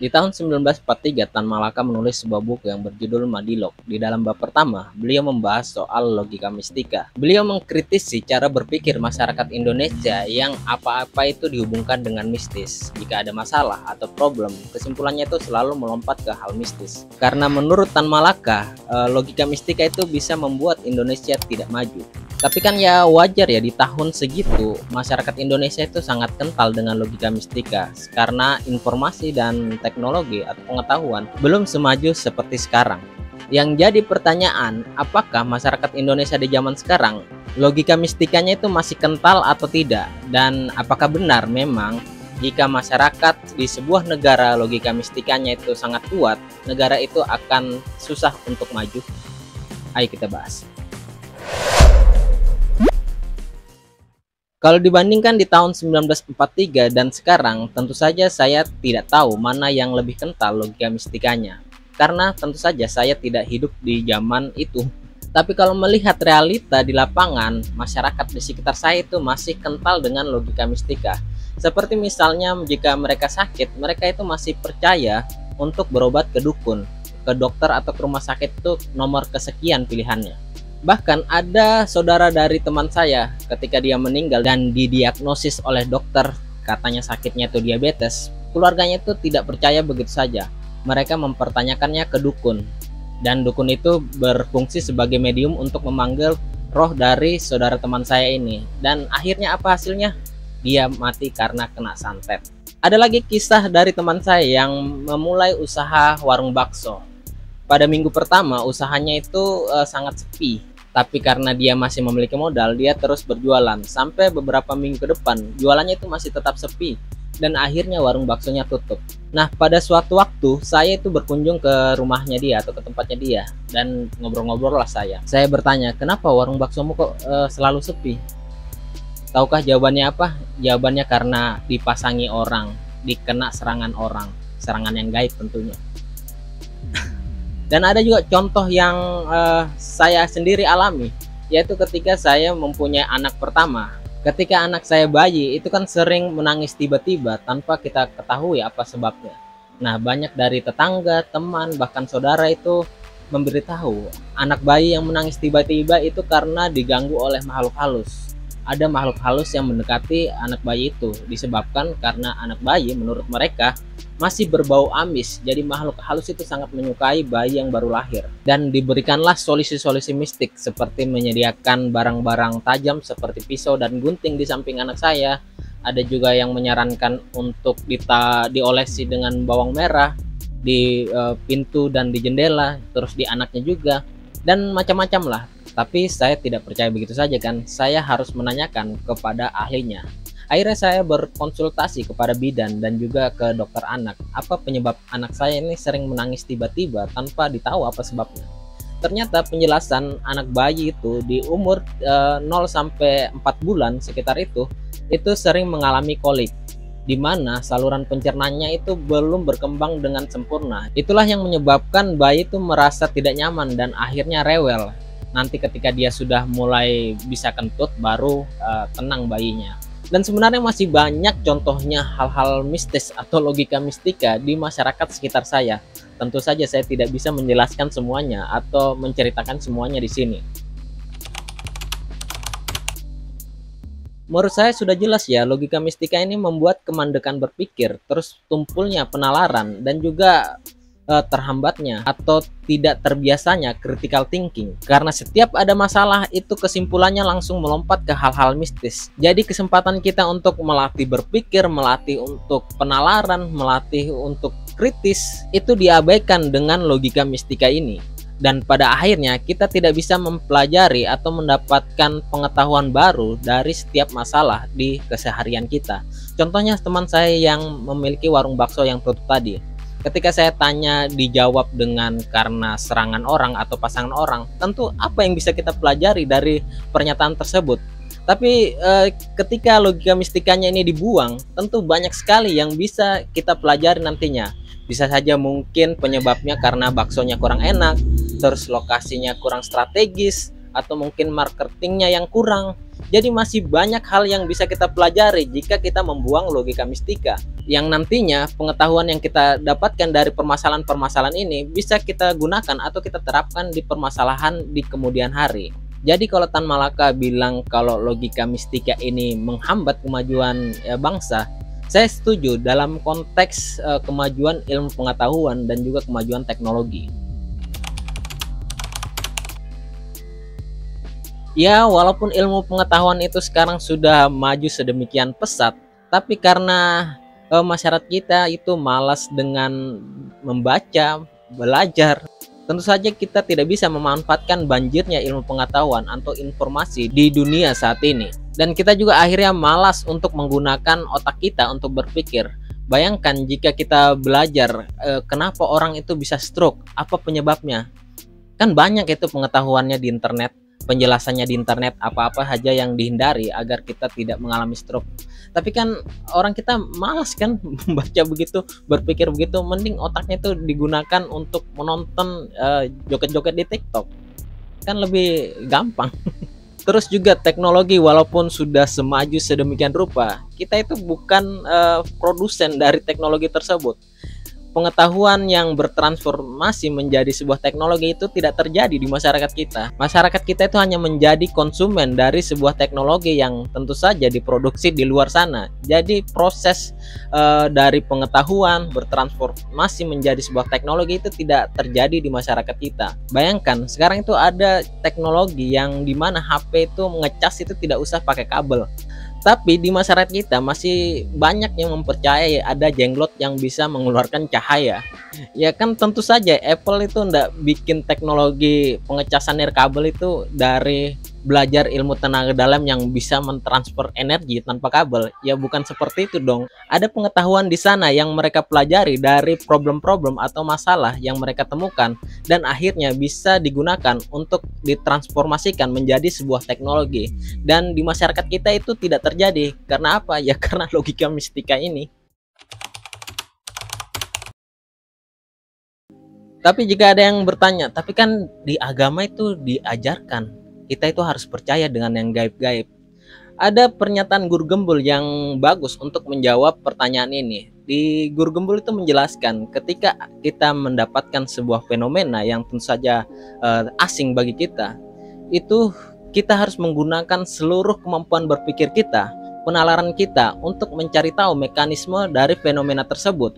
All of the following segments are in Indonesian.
Di tahun 1943, Tan Malaka menulis sebuah buku yang berjudul Madilog. Di dalam bab pertama, beliau membahas soal logika mistika. Beliau mengkritisi cara berpikir masyarakat Indonesia yang apa-apa itu dihubungkan dengan mistis. Jika ada masalah atau problem, kesimpulannya itu selalu melompat ke hal mistis. Karena menurut Tan Malaka, logika mistika itu bisa membuat Indonesia tidak maju. Tapi kan ya wajar ya, di tahun segitu masyarakat Indonesia itu sangat kental dengan logika mistika karena informasi dan teknologi atau pengetahuan belum semaju seperti sekarang. Yang jadi pertanyaan, apakah masyarakat Indonesia di zaman sekarang logika mistikanya itu masih kental atau tidak? Dan apakah benar memang jika masyarakat di sebuah negara logika mistikanya itu sangat kuat, negara itu akan susah untuk maju? Ayo kita bahas. Kalau dibandingkan di tahun 1943 dan sekarang, tentu saja saya tidak tahu mana yang lebih kental logika mistikanya. Karena tentu saja saya tidak hidup di zaman itu. Tapi kalau melihat realita di lapangan, masyarakat di sekitar saya itu masih kental dengan logika mistika. Seperti misalnya jika mereka sakit, mereka itu masih percaya untuk berobat ke dukun, ke dokter atau ke rumah sakit itu nomor kesekian pilihannya. Bahkan ada saudara dari teman saya ketika dia meninggal dan didiagnosis oleh dokter katanya sakitnya itu diabetes, keluarganya itu tidak percaya begitu saja. Mereka mempertanyakannya ke dukun, dan dukun itu berfungsi sebagai medium untuk memanggil roh dari saudara teman saya ini. Dan akhirnya apa hasilnya? Dia mati karena kena santet. Ada lagi kisah dari teman saya yang memulai usaha warung bakso. Pada minggu pertama usahanya itu sangat sepi. Tapi karena dia masih memiliki modal, dia terus berjualan. Sampai beberapa minggu ke depan, jualannya itu masih tetap sepi. Dan akhirnya warung baksonya tutup. Nah, pada suatu waktu, saya itu berkunjung ke rumahnya dia atau ke tempatnya dia. Dan ngobrol-ngobrol lah saya. Saya bertanya, kenapa warung baksomu kok selalu sepi? Tahukah jawabannya apa? Jawabannya karena dipasangi orang, dikena serangan orang. Serangan yang gaib tentunya. Dan ada juga contoh yang saya sendiri alami, yaitu ketika saya mempunyai anak pertama. Ketika anak saya bayi, itu kan sering menangis tiba-tiba tanpa kita ketahui apa sebabnya. Nah, banyak dari tetangga, teman, bahkan saudara itu memberitahu anak bayi yang menangis tiba-tiba itu karena diganggu oleh makhluk halus. Ada makhluk halus yang mendekati anak bayi itu, disebabkan karena anak bayi menurut mereka masih berbau amis. Jadi makhluk halus itu sangat menyukai bayi yang baru lahir. Dan diberikanlah solusi-solusi mistik seperti menyediakan barang-barang tajam seperti pisau dan gunting di samping anak saya. Ada juga yang menyarankan untuk diolesi dengan bawang merah di pintu dan di jendela, terus di anaknya juga, dan macam-macam lah. Tapi saya tidak percaya begitu saja kan, saya harus menanyakan kepada ahlinya. Akhirnya saya berkonsultasi kepada bidan dan juga ke dokter anak. Apa penyebab anak saya ini sering menangis tiba-tiba tanpa ditahu apa sebabnya. Ternyata penjelasan anak bayi itu di umur 0 sampai 4 bulan sekitar itu sering mengalami kolik, di mana saluran pencernanya itu belum berkembang dengan sempurna. Itulah yang menyebabkan bayi itu merasa tidak nyaman dan akhirnya rewel. Nanti ketika dia sudah mulai bisa kentut baru tenang bayinya. Dan sebenarnya masih banyak contohnya hal-hal mistis atau logika mistika di masyarakat sekitar saya. Tentu saja saya tidak bisa menjelaskan semuanya atau menceritakan semuanya di sini. Menurut saya sudah jelas ya, logika mistika ini membuat kemandekan berpikir, terus tumpulnya penalaran, dan juga terhambatnya atau tidak terbiasanya critical thinking. Karena setiap ada masalah itu kesimpulannya langsung melompat ke hal-hal mistis. Jadi kesempatan kita untuk melatih berpikir, melatih untuk penalaran, melatih untuk kritis itu diabaikan dengan logika mistika ini. Dan pada akhirnya kita tidak bisa mempelajari atau mendapatkan pengetahuan baru dari setiap masalah di keseharian kita. Contohnya teman saya yang memiliki warung bakso yang tutup tadi. Ketika saya tanya, dijawab dengan karena serangan orang atau pasangan orang. Tentu apa yang bisa kita pelajari dari pernyataan tersebut. Tapi ketika logika mistikanya ini dibuang, tentu banyak sekali yang bisa kita pelajari nantinya. Bisa saja mungkin penyebabnya karena baksonya kurang enak, terus lokasinya kurang strategis, atau mungkin marketingnya yang kurang. Jadi masih banyak hal yang bisa kita pelajari jika kita membuang logika mistika, yang nantinya pengetahuan yang kita dapatkan dari permasalahan-permasalahan ini bisa kita gunakan atau kita terapkan di permasalahan di kemudian hari. Jadi kalau Tan Malaka bilang kalau logika mistika ini menghambat kemajuan bangsa, saya setuju dalam konteks kemajuan ilmu pengetahuan dan juga kemajuan teknologi. Ya, walaupun ilmu pengetahuan itu sekarang sudah maju sedemikian pesat, tapi karena masyarakat kita itu malas dengan membaca, belajar, tentu saja kita tidak bisa memanfaatkan banjirnya ilmu pengetahuan atau informasi di dunia saat ini. Dan kita juga akhirnya malas untuk menggunakan otak kita untuk berpikir. Bayangkan jika kita belajar kenapa orang itu bisa stroke, apa penyebabnya. Kan banyak itu pengetahuannya di internet, penjelasannya di internet, apa-apa saja yang dihindari agar kita tidak mengalami stroke. Tapi kan orang kita malas kan membaca begitu, berpikir begitu. Mending otaknya itu digunakan untuk menonton joget-joget di TikTok, kan lebih gampang. Terus juga teknologi, walaupun sudah semaju sedemikian rupa, kita itu bukan produsen dari teknologi tersebut. Pengetahuan yang bertransformasi menjadi sebuah teknologi itu tidak terjadi di masyarakat kita. Masyarakat kita itu hanya menjadi konsumen dari sebuah teknologi yang tentu saja diproduksi di luar sana. Jadi proses dari pengetahuan bertransformasi menjadi sebuah teknologi itu tidak terjadi di masyarakat kita. Bayangkan sekarang itu ada teknologi yang dimana HP itu ngecas itu tidak usah pakai kabel. Tapi di masyarakat kita masih banyak yang mempercayai ada jenglot yang bisa mengeluarkan cahaya. Ya kan tentu saja Apple itu ndak bikin teknologi pengecasan nirkabel itu dari belajar ilmu tenaga dalam yang bisa mentransfer energi tanpa kabel. Ya bukan seperti itu dong. Ada pengetahuan di sana yang mereka pelajari dari problem-problem atau masalah yang mereka temukan dan akhirnya bisa digunakan untuk ditransformasikan menjadi sebuah teknologi. Dan di masyarakat kita itu tidak terjadi. Karena apa? Ya karena logika mistika ini. Tapi jika ada yang bertanya, tapi kan di agama itu diajarkan kita itu harus percaya dengan yang gaib-gaib. Ada pernyataan Guru Gembul yang bagus untuk menjawab pertanyaan ini. Di Guru Gembul itu menjelaskan ketika kita mendapatkan sebuah fenomena yang tentu saja asing bagi kita, itu kita harus menggunakan seluruh kemampuan berpikir kita, penalaran kita untuk mencari tahu mekanisme dari fenomena tersebut.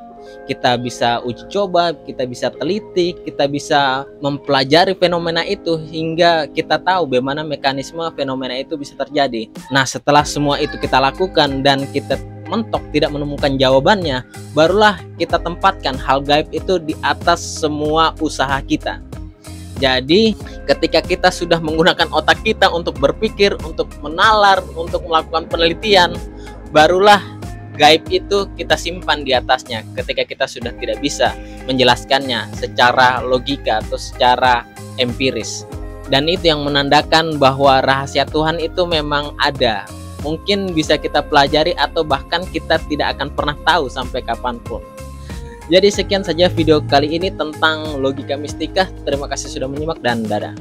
Kita bisa uji coba, kita bisa teliti, kita bisa mempelajari fenomena itu hingga kita tahu bagaimana mekanisme fenomena itu bisa terjadi. Nah, setelah semua itu kita lakukan dan kita mentok tidak menemukan jawabannya, barulah kita tempatkan hal gaib itu di atas semua usaha kita. Jadi ketika kita sudah menggunakan otak kita untuk berpikir, untuk menalar, untuk melakukan penelitian, barulah gaib itu kita simpan di atasnya ketika kita sudah tidak bisa menjelaskannya secara logika atau secara empiris. Dan itu yang menandakan bahwa rahasia Tuhan itu memang ada. Mungkin bisa kita pelajari atau bahkan kita tidak akan pernah tahu sampai kapanpun. Jadi sekian saja video kali ini tentang logika mistika. Terima kasih sudah menyimak dan dadah.